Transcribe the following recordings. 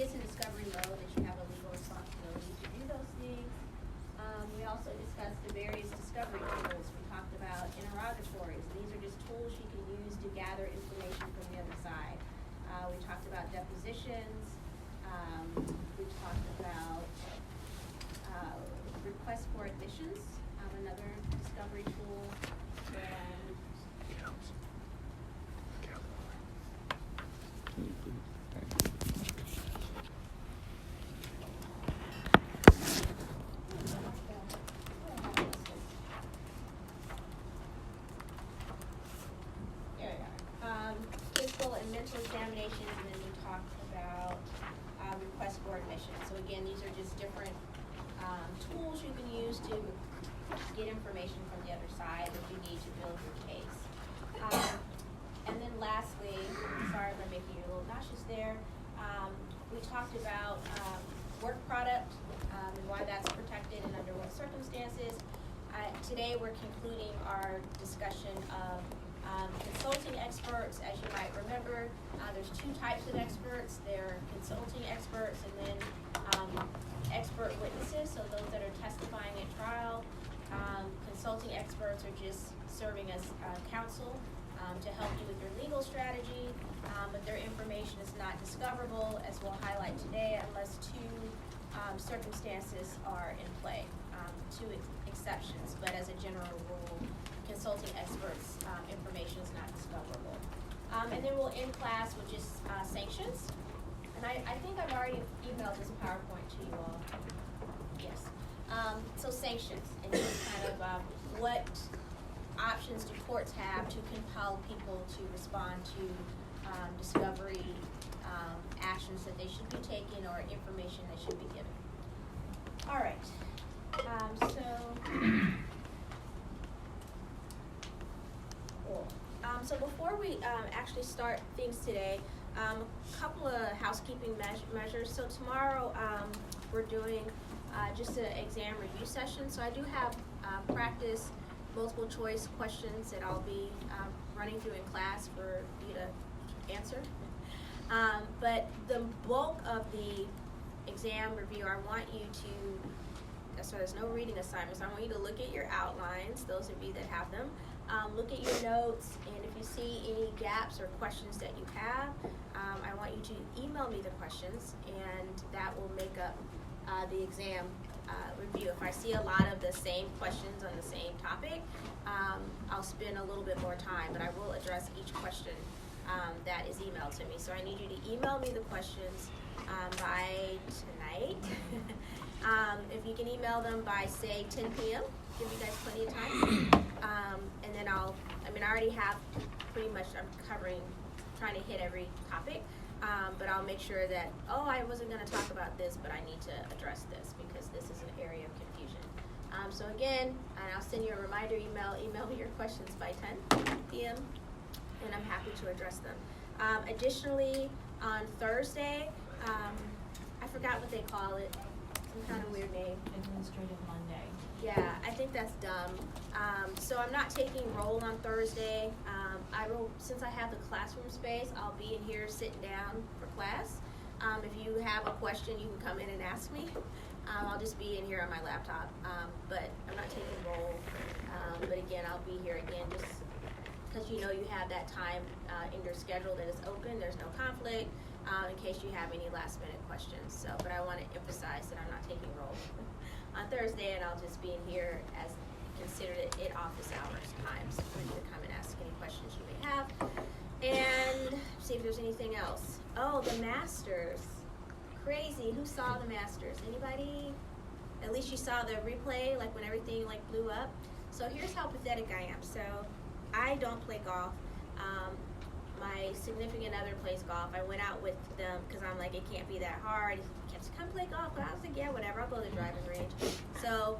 gets in discovery mode, that you have a legal responsibility to do those things. We also discussed the various discovery tools. We talked about interrogatories. These are just tools you can use to gather information from the other side. We talked about depositions. We talked about request for admissions, another discovery tool. And physical and mental examinations, and then we talked about request for admission. So again, these are just different tools you can use to get information from the other side that you need to build your case. And then lastly, sorry if I'm making you a little nauseous there, we talked about work product and why that's protected and under what circumstances. Today we're concluding our discussion of consulting experts. As you might remember, there's two types of experts. There are consulting experts and then expert witnesses, so those that are testifying at trial. Consulting experts are just serving as counsel to help you with your legal strategy, but their information is not discoverable, as we'll highlight today, unless two circumstances are in play, two exceptions, but as a general rule, consulting experts' information is not discoverable. And then we'll end class with just sanctions. And I think I've already emailed this PowerPoint to you all. Yes. So sanctions, and just kind of what options do courts have to compel people to respond to discovery actions that they should be taking or information they should be given. All right. So before we actually start things today, a couple of housekeeping measures. So tomorrow we're doing just an exam review session. So I do have practice multiple choice questions that I'll be running through in class for you to answer. But the bulk of the exam review, I want you to, so there's no reading assignments, I want you to look at your outlines, those of you that have them. Look at your notes, and if you see any gaps or questions that you have, I want you to email me the questions, and that will make up the exam review. If I see a lot of the same questions on the same topic, I'll spend a little bit more time, but I will address each question that is emailed to me. So I need you to email me the questions by tonight. If you can email them by, say, 10 p.m., give you guys plenty of time. And then I already have pretty much, I'm trying to hit every topic. But I'll make sure that, I wasn't going to talk about this, but I need to address this because this is an area of confusion. So again, and I'll send you a reminder email me your questions by 10 p.m., and I'm happy to address them. Additionally, on Thursday, I forgot what they call it, some kind of weird name. Administrative Monday. Yeah, I think that's dumb. So I'm not taking roll on Thursday. Since I have the classroom space, I'll be in here sitting down for class. If you have a question, you can come in and ask me. I'll just be in here on my laptop, but I'm not taking roll. But again, I'll be here again just because you have that time in your schedule that is open. There's no conflict in case you have any last minute questions. So, but I want to emphasize that I'm not taking roll on Thursday, and I'll just be in here as considered it office hours times for you to come and ask any questions you may have. And see if there's anything else. Oh, the Masters. Crazy. Who saw the Masters? Anybody? At least you saw the replay, like when everything blew up. So here's how pathetic I am. So I don't play golf. My significant other plays golf. I went out with them because I'm like, it can't be that hard. He kept saying, come play golf. And I was like, yeah, whatever. I'll go to the driving range. So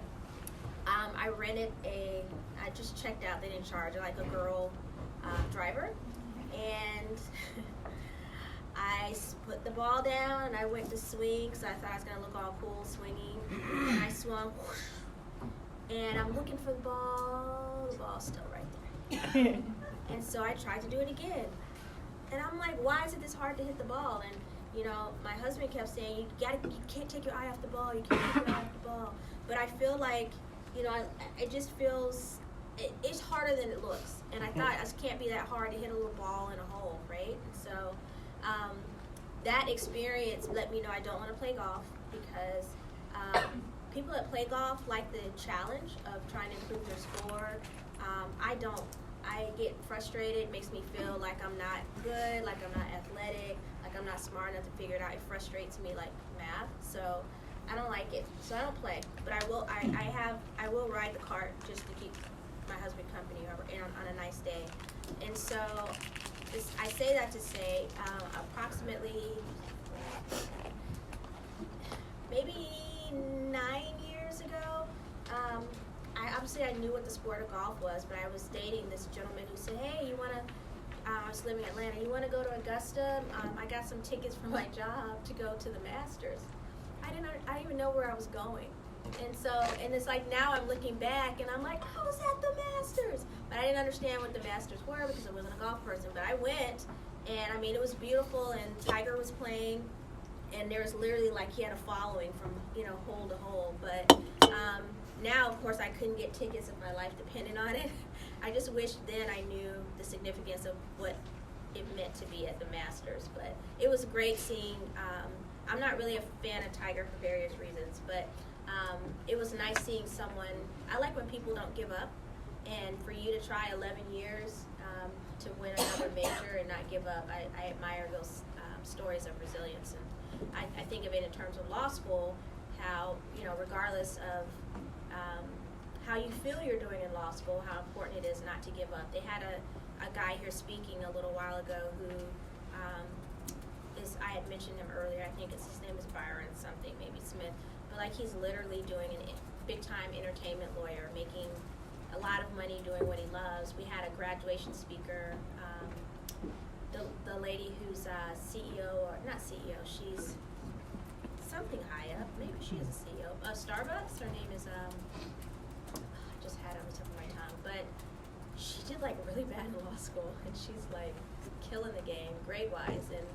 I rented I just checked out. They didn't charge a girl driver. And I put the ball down and I went to swing because I thought I was going to look all cool swinging. And I swung. Whoosh, and I'm looking for the ball. The ball's still right there. And so I tried to do it again. And I'm like, why is it this hard to hit the ball? And you know, my husband kept saying, you can't take your eye off the ball, you can't take your eye off the ball. But I feel like, you know, it just feels, it's harder than it looks. And I thought it can't be that hard to hit a little ball in a hole, right? And so that experience let me know I don't want to play golf, because people that play golf like the challenge of trying to improve their score. I don't. I get frustrated. It makes me feel like I'm not good, like I'm not athletic, like I'm not smart enough to figure it out. It frustrates me like math. So I don't like it. So I don't play. But I will. I will ride the cart just to keep my husband company on a nice day. And so I say that to say approximately maybe 9 years ago, I knew what the sport of golf was, but I was dating this gentleman who said, hey, you want to, I was living in Atlanta, you want to go to Augusta? I got some tickets for my job to go to the Masters. I didn't even know where I was going. And it's like now I'm looking back and I'm like, I was at the Masters. But I didn't understand what the Masters were because I wasn't a golf person. But I went, and I mean, it was beautiful, and Tiger was playing, and there was literally like he had a following from, you know, hole to hole. But now, of course, I couldn't get tickets if my life depended on it. I just wish then I knew the significance of what it meant to be at the Masters. But it was great seeing, I'm not really a fan of Tiger for various reasons, but it was nice seeing someone. I like when people don't give up, and for you to try 11 years to win another major and not give up, I admire those stories of resilience. And I think of it in terms of law school, how, you know, regardless of how you feel you're doing in law school, how important it is not to give up. They had a guy here speaking a little while ago who I had mentioned him earlier. I think his name is Byron something, maybe Smith. But like he's literally doing a big-time entertainment lawyer, making a lot of money doing what he loves. We had a graduation speaker, the lady who's CEO, or not CEO, she's something high up. Maybe she is a CEO of Starbucks. Her name is, I just had it on the tip of my tongue. But she did like really bad in law school, and she's like killing the game, grade-wise. And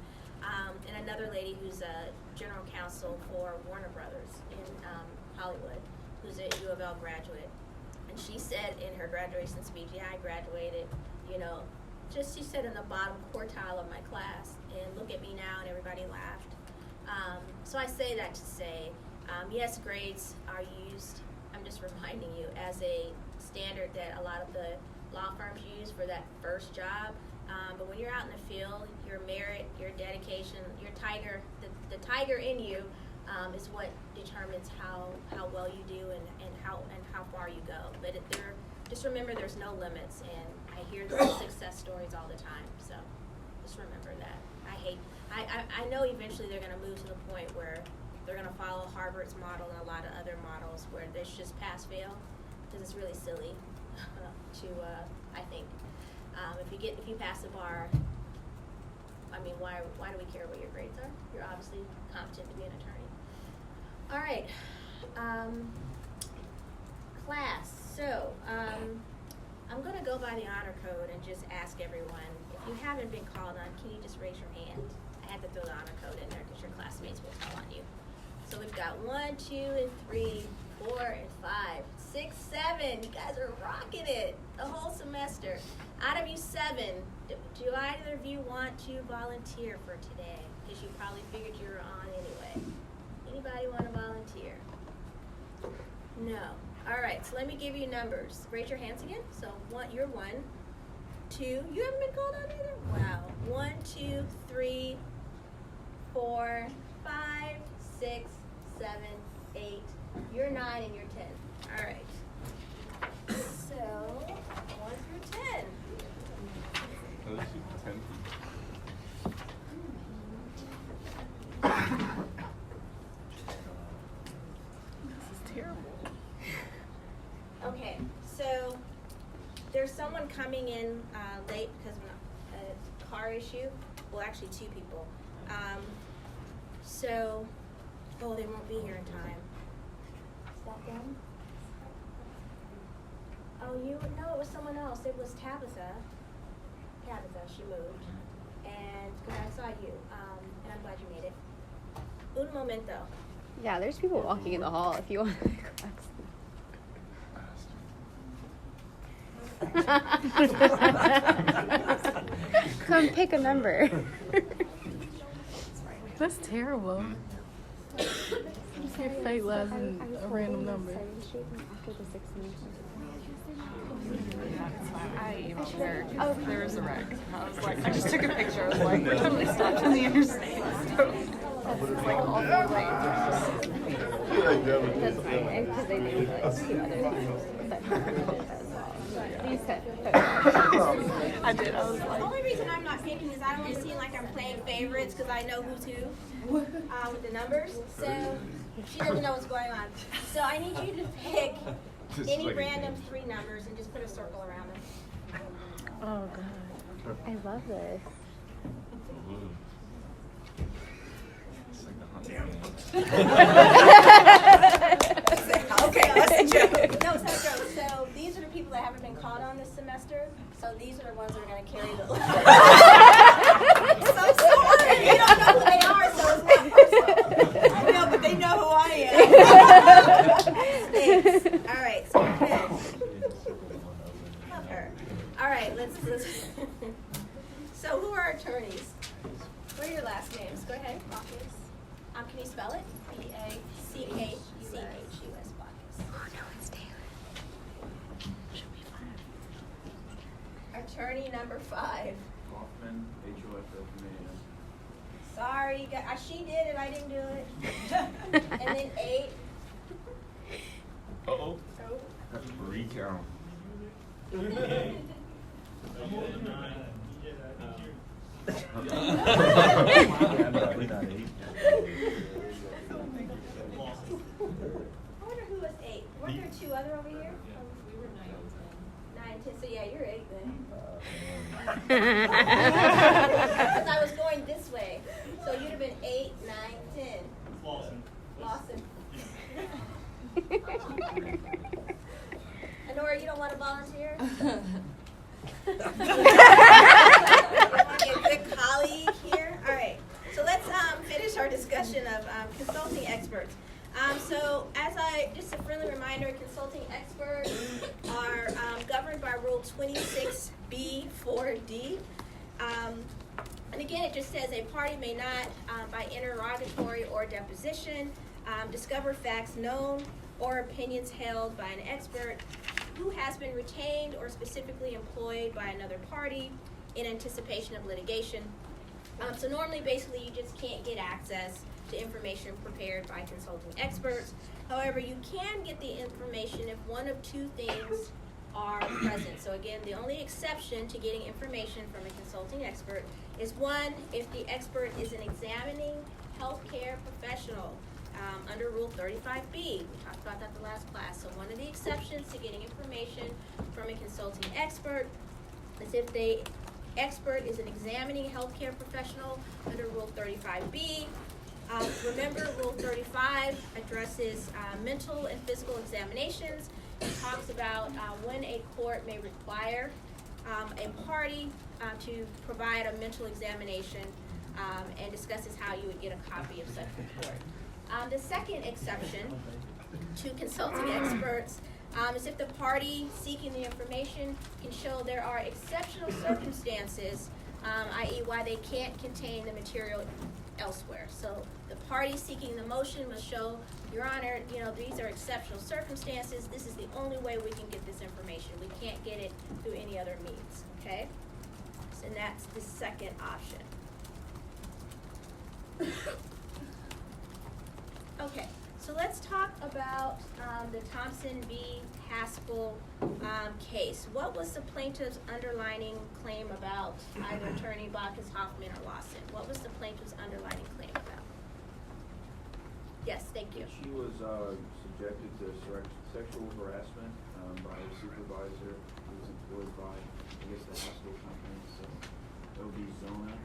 another lady who's a general counsel for Warner Brothers in Hollywood, who's a U of L graduate. And she said in her graduation speech, yeah, I graduated, you know, she said in the bottom quartile of my class, and look at me now, and everybody laughed. So I say that to say, yes, grades are used, I'm just reminding you, as a standard that a lot of the law firms use for that first job. But when you're out in the field, your merit, your dedication, your tiger, the tiger in you is what determines how well you do and how far you go. But just remember there's no limits, and I hear the success stories all the time. So just remember that. I know eventually they're going to move to the point where they're going to follow Harvard's model and a lot of other models where there's just pass-fail, because it's really silly to, I think. If you pass the bar, I mean, why do we care what your grades are? You're obviously competent to be an attorney. All right, class. So I'm going to go by the honor code and just ask everyone, if you haven't been called on, can you just raise your hand? I had to throw the honor code in there because your classmates will call on you. So we've got 1, 2, and 3, 4, and 5, 6, 7. You guys are rocking it the whole semester. Out of you 7, do either of you want to volunteer for today? Because you probably figured you were on anyway. Anybody want to volunteer? No. All right, so let me give you numbers. Raise your hands again. So you're 1, 2. You haven't been called on either? Wow. 1, 2, 3, 4, 5, 6, 7, 8. You're 9 and you're 10. All right. So 1 through 10. Let's do 10. This is terrible. Okay, so there's someone coming in late because of a car issue. Well, actually 2 people. They won't be here in time. Is that them? Oh, no, it was someone else. It was Tabitha. She moved. and because I saw you, and I'm glad you made it. Un momento. Yeah, there's people walking in the hall if you want to come pick a number. That's terrible. Your fate lies in a random number. I emailed her because there was a wreck. I was like, I just took a picture. I was like, we're totally stopped in the interstate. So it's like all four lanes. That's fine, and because they named like 2 other things that as well. You said I did. I was The like, only reason I'm not picking is I don't want to seem like I'm playing favorites because I know who's who with the numbers. So she doesn't know what's going on. So I need you to pick Just any like a random game. 3 numbers and just put a circle around them. Oh god. I love this. It's like the Hunger Okay, that's a joke. No, it's not a joke. So these are the people that haven't been called on this semester. So these are the ones that are going to carry the. So sorry, you don't know who they are, so it's not personal. I know, but they know who I am. Thanks. All right, so good. Love her. All right, let's. So who are our attorneys? What are your last names? Go ahead. Bacchus. Can you spell it? B-A-C-H-U-S. Bacchus. Oh no, it's Taylor. Should be fun. Attorney number 5. Hoffman, H-O-F-F-M-A-N. Sorry, she did it. I didn't do it. And then 8. Uh-oh. Recount. I wonder who was 8. Weren't there 2 other over here? We were 9 and 10. So yeah, you're 8 then. Because I was going this way. So you'd have been 8, 9, 10. Lawson. Honora, you don't want to volunteer? You want to be a good colleague here? All right. So let's finish our discussion of consulting experts. So just a friendly reminder, consulting experts are governed by Rule 26B4D. And again, it just says a party may not, by interrogatory or deposition, discover facts known or opinions held by an expert who has been retained or specifically employed by another party in anticipation of litigation. So normally, basically, you just can't get access to information prepared by consulting experts. However, you can get the information if one of 2 things are present. So again, the only exception to getting information from a consulting expert is 1, if the expert is an examining healthcare professional under Rule 35B. We talked about that the last class. So one of the exceptions to getting information from a consulting expert is if the expert is an examining healthcare professional under Rule 35B. Remember, Rule 35 addresses mental and physical examinations. It talks about when a court may require a party to provide a mental examination and discusses how you would get a copy of such report. The second exception to consulting experts is if the party seeking the information can show there are exceptional circumstances, i.e. why they can't contain the material elsewhere. So the party seeking the motion must show, Your Honor, these are exceptional circumstances. This is the only way we can get this information. We can't get it through any other means, okay? So that's the second option. Okay, so let's talk about the Thompson v. Haskell case. What was the plaintiff's underlining claim about either Attorney Bacchus, Hoffman, or Lawson? What was the plaintiff's underlining claim about? Yes, thank you. She was subjected to sexual harassment by a supervisor who was employed by, the Haskell company, so that would be Zona.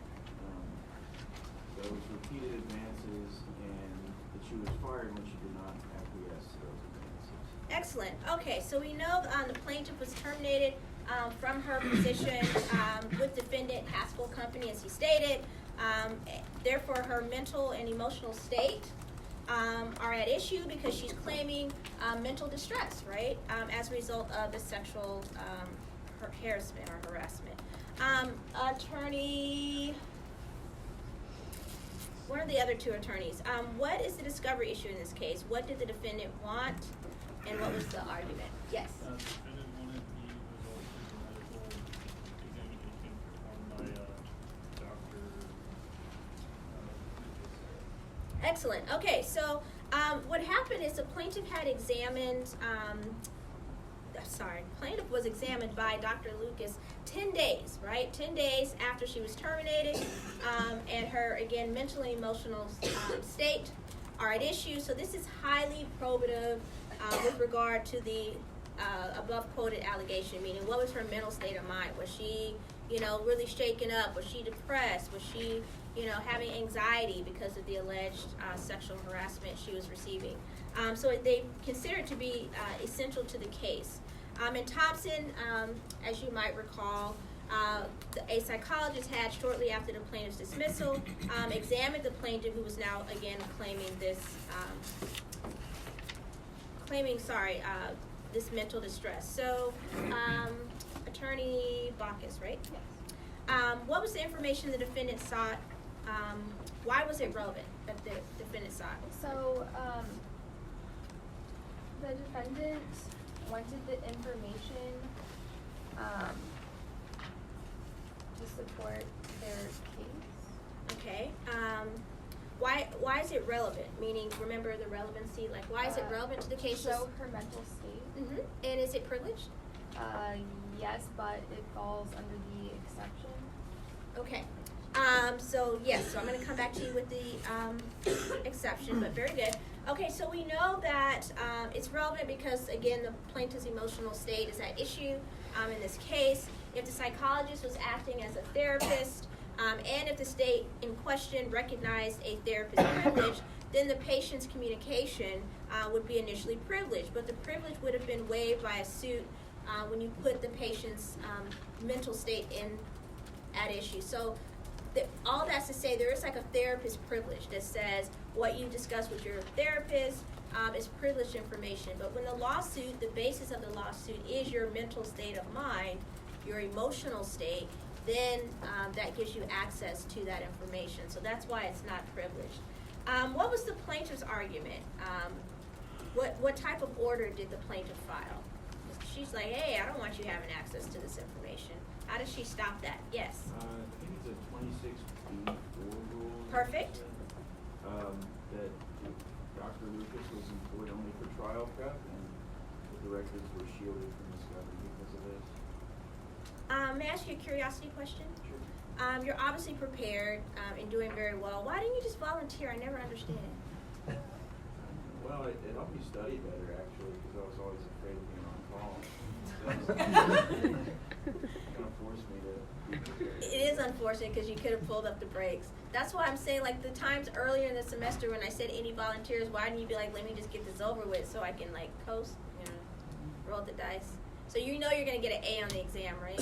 There was repeated advances, and that she was fired when she did not acquiesce to those advances. Excellent. Okay, so we know the plaintiff was terminated from her position with defendant Haskell Company, as he stated. Therefore, her mental and emotional state are at issue because she's claiming mental distress, right, as a result of the sexual harassment or harassment. One of the other two attorneys, what is the discovery issue in this case? What did the defendant want, and what was the argument? Yes? The defendant wanted the results of the medical examination performed by Dr. Lucas. Excellent. Okay, so what happened is the plaintiff had examined, plaintiff was examined by Dr. Lucas 10 days, right? 10 days after she was terminated, and her, again, mental and emotional state are at issue. So this is highly probative with regard to the above quoted allegation, meaning what was her mental state of mind? Was she, really shaken up? Was she depressed? Was she, having anxiety because of the alleged sexual harassment she was receiving? So they consider it to be essential to the case. In Thompson, as you might recall, a psychologist had, shortly after the plaintiff's dismissal, examined the plaintiff, who was now, again, claiming this mental distress. So, Attorney Bacchus, right? Yes. What was the information the defendant sought? Why was it relevant that the defendant sought? So, the defendant wanted the information to support their case. Okay. Why is it relevant? Meaning, remember the relevancy. Like, why is it relevant to the case? Show her mental state. Mm-hmm. And is it privileged? Yes, but it falls under the exception. Okay. So I'm going to come back to you with the exception, but very good. Okay, so we know that it's relevant because, again, the plaintiff's emotional state is at issue in this case. If the psychologist was acting as a therapist, and if the state in question recognized a therapist's privilege, then the patient's communication would be initially privileged. But the privilege would have been waived by a suit when you put the patient's mental state at issue. So all that's to say, there is like a therapist privilege that says what you discuss with your therapist is privileged information. But when the lawsuit, the basis of the lawsuit is your mental state of mind, your emotional state, then that gives you access to that information. So that's why it's not privileged. What was the plaintiff's argument? What type of order did the plaintiff file? She's like, hey, I don't want you having access to this information. How does she stop that? Yes. I think it's a 26B4 rule. Perfect. That Dr. Lucas was employed only for trial prep, and the records were shielded from discovery because of this. May I ask you a curiosity question? Sure. You're obviously prepared and doing very well. Why didn't you just volunteer? I never understand. Well, it helped me study better, actually, because I was always afraid of being on call. Kind of forced me to. It is unfortunate because you could have pulled up the brakes. That's why I'm saying, like, the times earlier in the semester when I said any volunteers, why didn't you be like, let me just get this over with so I can, like, coast, roll the dice. So you know you're going to get an A on the exam, right?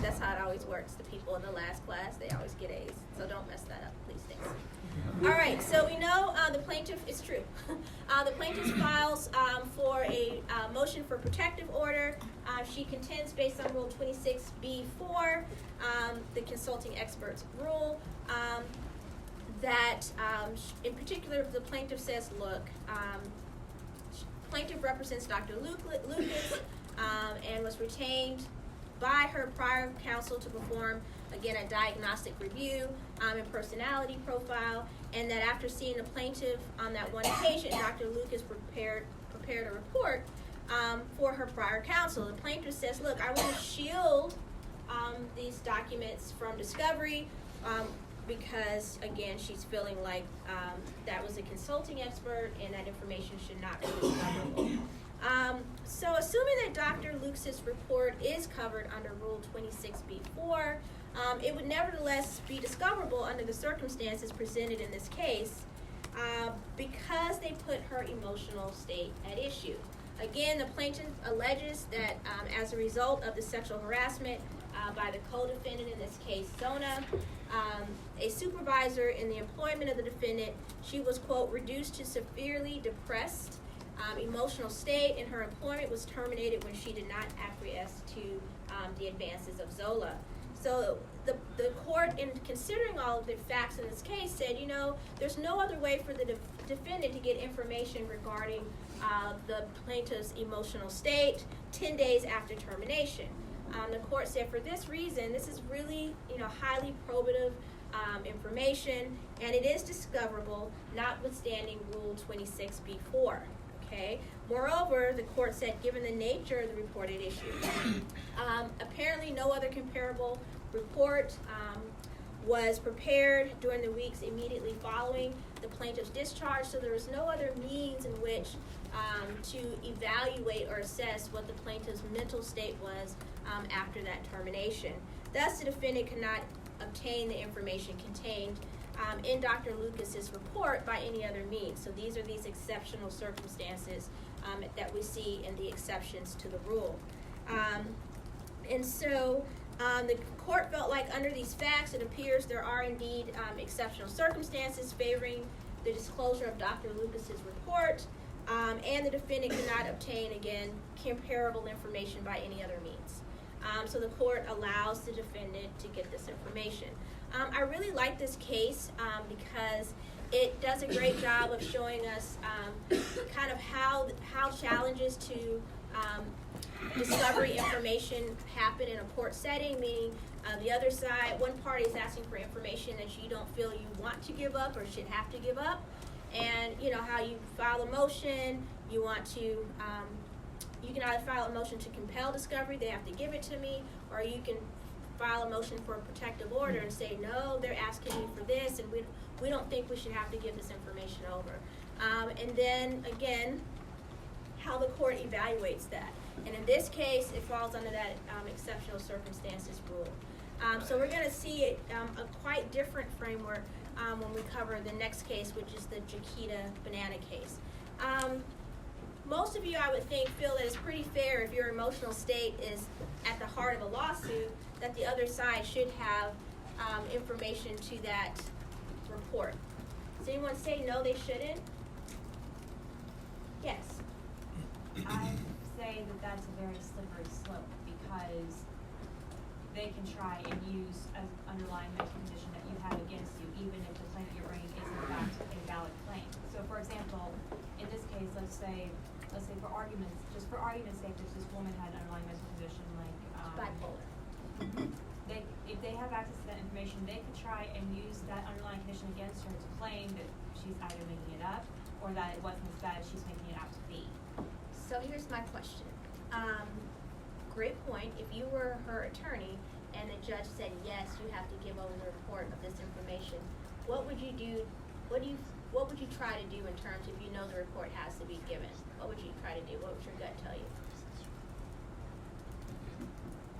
That's how it always works. The people in the last class, they always get A's. So don't mess that up, please. Thanks. All right, so we know the plaintiff, it's true. The plaintiff files for a motion for protective order. She contends based on Rule 26B4, the consulting experts rule, that in particular the plaintiff says, look, plaintiff represents Dr. Lucas and was retained by her prior counsel to perform, again, a diagnostic review and personality profile, and that after seeing the plaintiff on that one occasion, Dr. Lucas prepared a report for her prior counsel. The plaintiff says, look, I want to shield these documents from discovery because, again, she's feeling like that was a consulting expert and that information should not be discoverable. So assuming that Dr. Lucas' report is covered under Rule 26B4, it would nevertheless be discoverable under the circumstances presented in this case because they put her emotional state at issue. Again, the plaintiff alleges that as a result of the sexual harassment by the co-defendant, in this case Zona, a supervisor in the employment of the defendant, she was, quote, reduced to severely depressed emotional state, and her employment was terminated when she did not acquiesce to the advances of Zola. So the court, in considering all of the facts in this case, said, you know, there's no other way for the defendant to get information regarding the plaintiff's emotional state 10 days after termination. The court said, for this reason, this is really, you know, highly probative information, and it is discoverable, notwithstanding Rule 26b-4. Okay. Moreover, the court said, given the nature of the reported issue, apparently no other comparable report was prepared during the weeks immediately following the plaintiff's discharge, so there was no other means in which to evaluate or assess what the plaintiff's mental state was after that termination. Thus, the defendant could not obtain the information contained in Dr. Lucas's report by any other means. So these are these exceptional circumstances that we see in the exceptions to the rule. And so the court felt like under these facts, it appears there are indeed exceptional circumstances favoring the disclosure of Dr. Lucas's report, and the defendant could not obtain, again, comparable information by any other means. So the court allows the defendant to get this information. I really like this case because it does a great job of showing us kind of how challenges to discovery information happen in a court setting, meaning the other side, one party is asking for information that you don't feel you want to give up or should have to give up, and you know how you file a motion, you want to, you can either file a motion to compel discovery, they have to give it to me, or you can file a motion for a protective order and say, no, they're asking me for this, and we don't think we should have to give this information over. And then, again, how the court evaluates that. And in this case, it falls under that exceptional circumstances rule. So we're going to see a quite different framework when we cover the next case, which is the Jaquita Banana case. Most of you, I would think, feel that it's pretty fair if your emotional state is at the heart of a lawsuit, that the other side should have information to that report. Does anyone say no, they shouldn't? Yes. I say that that's a very slippery slope because they can try and use an underlying medical condition that you have against you, even if the claim you're bringing is in fact a valid claim. So, for example, in this case, let's say for argument's sake, if this woman had an underlying medical condition like Bipolar. If they have access to that information, they could try and use that underlying condition against her to claim that she's either making it up or that it wasn't as bad as she's making it out to be. So here's my question. Great point. If you were her attorney and the judge said, yes, you have to give over the report of this information, what would you do? What would you try to do in terms if you know the report has to be given? What would you try to do? What would your gut tell you?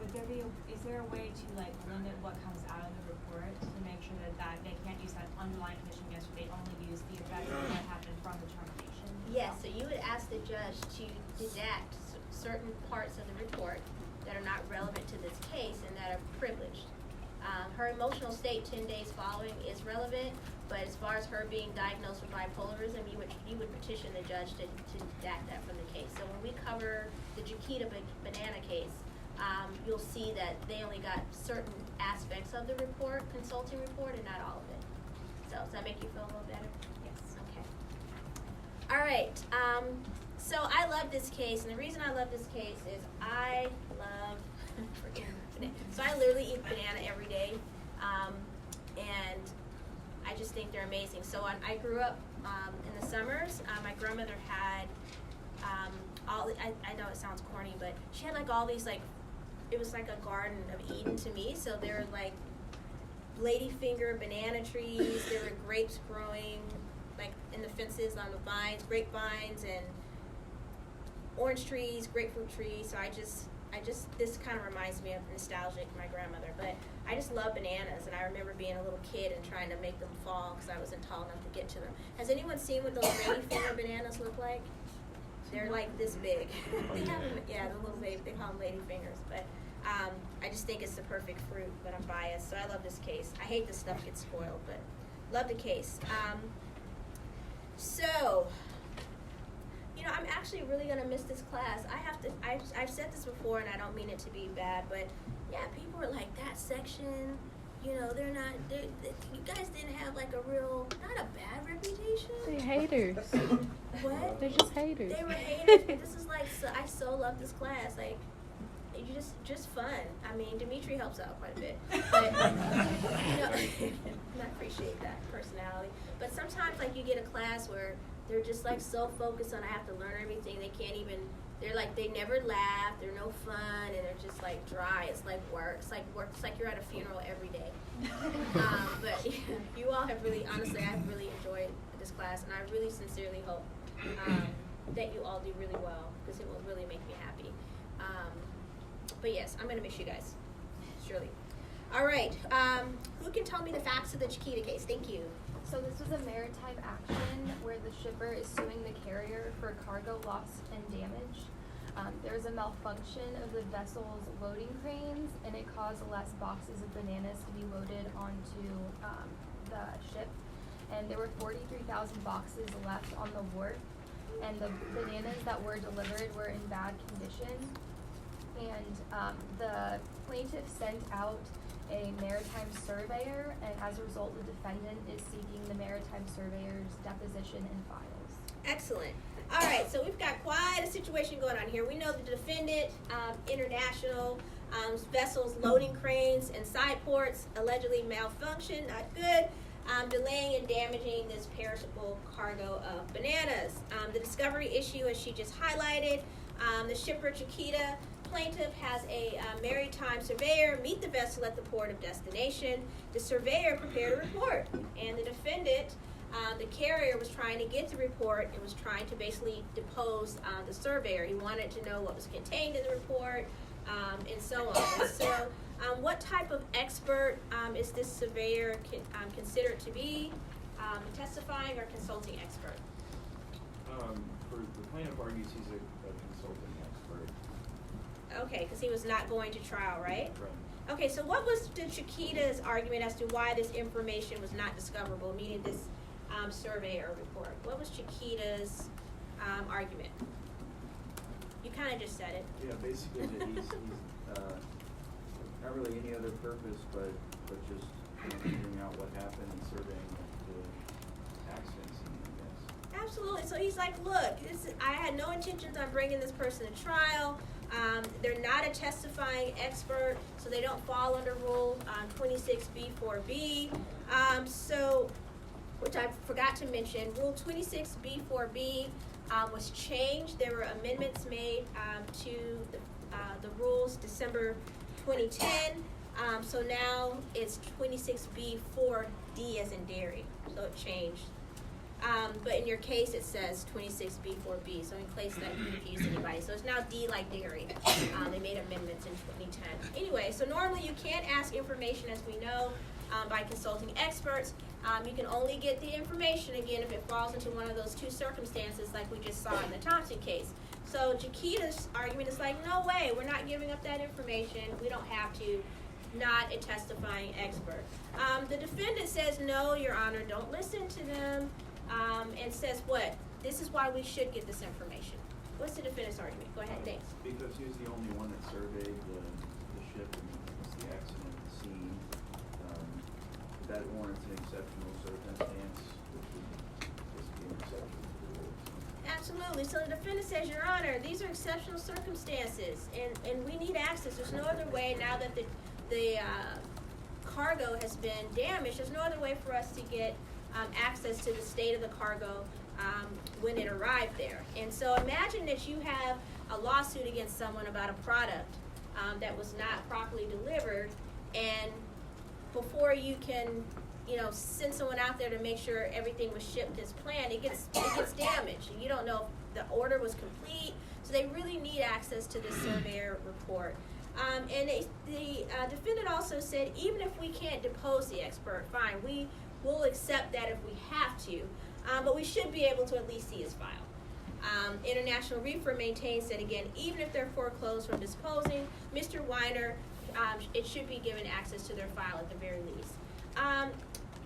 Is there a way to limit what comes out of the report to make sure that they can't use that underlying condition against her, they only use the effect of what happened from the termination? Yes, so you would ask the judge to deduct certain parts of the report that are not relevant to this case and that are privileged. Her emotional state 10 days following is relevant, but as far as her being diagnosed with bipolarism, you would petition the judge to deduct that from the case. So when we cover the Jaquita Banana case, you'll see that they only got certain aspects of the report, consulting report, and not all of it. So does that make you feel a little better? Yes. Okay. All right. So I love this case, and the reason I love this case is I love banana. So I literally eat banana every day, and I just think they're amazing. So I grew up in the summers. My grandmother had I know it sounds corny, but she had all these it was like a garden of Eden to me. So there were ladyfinger banana trees. There were grapes growing in the fences on the vines, grapevines, and orange trees, grapefruit trees. So I just this kind of reminds me of nostalgic my grandmother. But I just love bananas, and I remember being a little kid and trying to make them fall because I wasn't tall enough to get to them. Has anyone seen what those ladyfinger bananas look like? They're like this big. They have them, yeah, the little baby, they call them lady fingers. But I just think it's the perfect fruit, but I'm biased, so I love this case. I hate the stuff gets spoiled, but love the case. So, you know, I'm actually really gonna miss this class. I've said this before, and I don't mean it to be bad, but yeah, people are like, that section, you know, you guys didn't have like a real, not a bad reputation. They haters. What? They're just haters. They were haters, but this is like, so, I so love this class. Like, you just fun. I mean, Dimitri helps out quite a bit. But, you know, I appreciate that personality. But sometimes, like, you get a class where they're just, like, so focused on I have to learn everything. They can't even, they're like, they never laugh. They're no fun. And they're just, like, dry. It's like work. It's like work. It's like you're at a funeral every day. But yeah, you all have really, honestly, I've really enjoyed this class. And I really sincerely hope that you all do really well, because it will really make me happy. But yes, I'm going to miss you guys, surely. All right, who can tell me the facts of the Chiquita case? Thank you. So this was a maritime action where the shipper is suing the carrier for cargo loss and damage. There was a malfunction of the vessel's loading cranes, and it caused less boxes of bananas to be loaded onto the ship. And there were 43,000 boxes left on the wharf, and the bananas that were delivered were in bad condition. And the plaintiff sent out a maritime surveyor, and as a result, the defendant is seeking the maritime surveyor's deposition and files. Excellent. All right, so we've got quite a situation going on here. We know the defendant, international vessels, loading cranes, and side ports allegedly malfunctioned, not good, delaying and damaging this perishable cargo of bananas. The discovery issue, as she just highlighted, the shipper Chiquita plaintiff has a maritime surveyor meet the vessel at the port of destination. The surveyor prepared a report, and the defendant, the carrier, was trying to get the report and was trying to basically depose the surveyor. He wanted to know what was contained in the report, and so on. And so, what type of expert is this surveyor considered to be? Testifying or consulting expert? For the plaintiff argues he's a consulting expert. Okay, because he was not going to trial, right? Right. Okay, so what was the Chiquita's argument as to why this information was not discoverable, meaning this surveyor report? What was Chiquita's argument? You kind of just said it. Yeah, basically that he's not really any other purpose, but just figuring out what happened and surveying the accident scene, I guess. Absolutely. So he's like, look, I had no intentions on bringing this person to trial. They're not a testifying expert, so they don't fall under Rule 26B4B. So, which I forgot to mention, Rule 26B4B was changed. There were amendments made to the rules December 2010. So now it's 26B4D as in dairy. So it changed. But in your case, it says 26B4B, so in case that confused anybody. So it's now D like dairy. They made amendments in 2010. Anyway, so normally you can't ask information, as we know, by consulting experts. You can only get the information, again, if it falls into one of those two circumstances like we just saw in the Thompson case. So Chiquita's argument is like, no way, we're not giving up that information. We don't have to. Not a testifying expert. The defendant says, no, Your Honor, don't listen to them. And says what? This is why we should get this information. What's the defendant's argument? Go ahead, thanks. Because he was the only one that surveyed the ship and witnessed the accident at the scene. That warrants an exceptional circumstance, which would just be an exception to the rules. Absolutely. So the defendant says, Your Honor, these are exceptional circumstances, and we need access. There's no other way now that the cargo has been damaged. There's no other way for us to get access to the state of the cargo when it arrived there. And so imagine that you have a lawsuit against someone about a product that was not properly delivered, and before you can, send someone out there to make sure everything was shipped as planned, it gets damaged. You don't know if the order was complete, so they really need access to the surveyor report. And the defendant also said, even if we can't depose the expert, fine, we will accept that if we have to, but we should be able to at least see his file. International Reefer maintains that, again, even if they're foreclosed from disposing, Mr. Weiner, it should be given access to their file at the very least.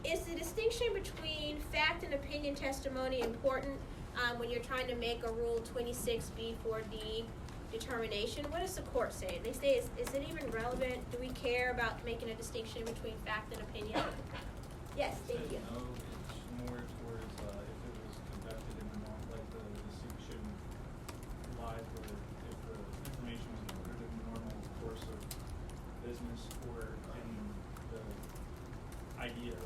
Is the distinction between fact and opinion testimony important when you're trying to make a Rule 26B4D determination? What does the court say? They say, is it even relevant? Do we care about making a distinction between fact and opinion? Yes, thank you. No, it's more towards if it was conducted in the normal, like the suit shouldn't lie for if the information was included in the normal course of business or in the idea of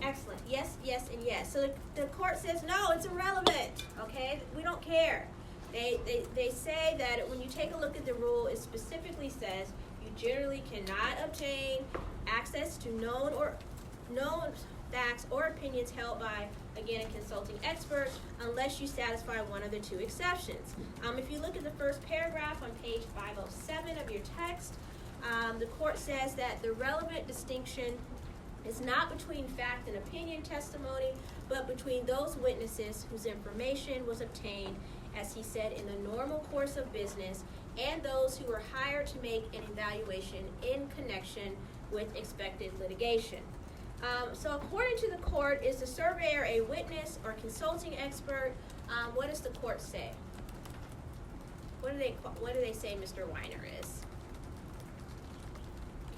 Excellent. Yes, yes, and yes. So the court says, no, it's irrelevant. Okay? We don't care. They say that when you take a look at the rule, it specifically says you generally cannot obtain access to known facts or opinions held by, again, a consulting expert unless you satisfy one of the two exceptions. If you look at the first paragraph on page 507 of your text, the court says that the relevant distinction is not between fact and opinion testimony, but between those witnesses whose information was obtained, as he said, in the normal course of business, and those who were hired to make an evaluation in connection with expected litigation. So according to the court, is the surveyor a witness or consulting expert? What does the court say? What do they say Mr. Weiner is?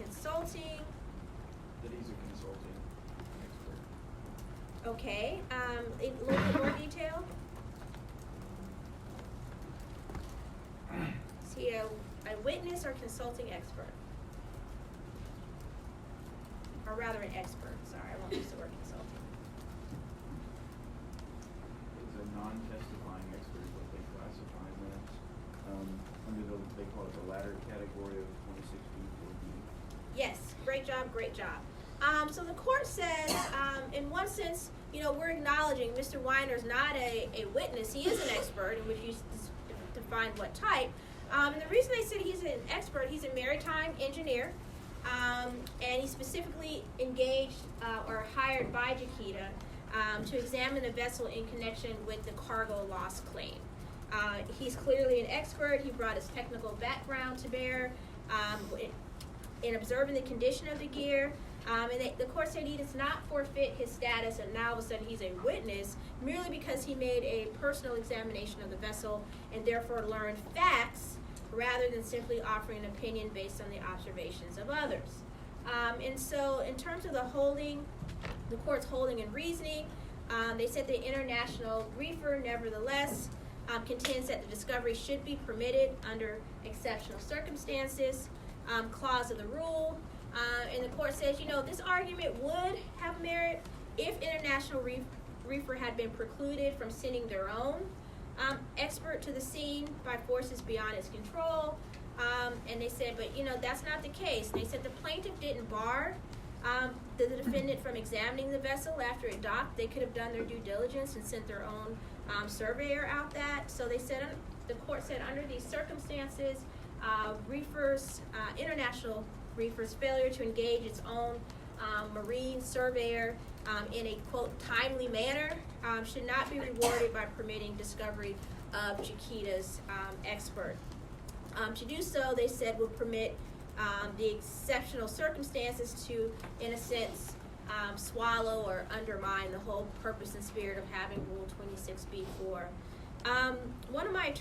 Consulting. That he's a consulting expert. Okay. A little bit more detail. Is he a witness or consulting expert? Or rather an expert. Sorry, I won't use the word consulting. He's a non-testifying expert, is what they classify him as. They call it the latter category of 26B4D. Yes, great job, great job. So the court says, in one sense, we're acknowledging Mr. Weiner is not a witness. He is an expert, in which you define what type. And the reason they said he's an expert, he's a maritime engineer, and he's specifically engaged or hired by Chiquita to examine the vessel in connection with the cargo loss claim. He's clearly an expert. He brought his technical background to bear in observing the condition of the gear. And the court said he does not forfeit his status, and now all of a sudden he's a witness merely because he made a personal examination of the vessel and therefore learned facts rather than simply offering an opinion based on the observations of others. And so in terms of the court's holding and reasoning, they said the International Reefer nevertheless contends that the discovery should be permitted under exceptional circumstances, clause of the rule. And the court says, this argument would have merit if International Reefer had been precluded from sending their own expert to the scene by forces beyond its control. And they said, but that's not the case. They said the plaintiff didn't bar the defendant from examining the vessel after it docked. They could have done their due diligence and sent their own surveyor out that. So they said, the court said, under these circumstances, International Reefer's failure to engage its own marine surveyor in a, quote, timely manner should not be rewarded by permitting discovery of Chiquita's expert. To do so, they said, would permit the exceptional circumstances to, in a sense, swallow or undermine the whole purpose and spirit of having Rule 26B4. One of my attorneys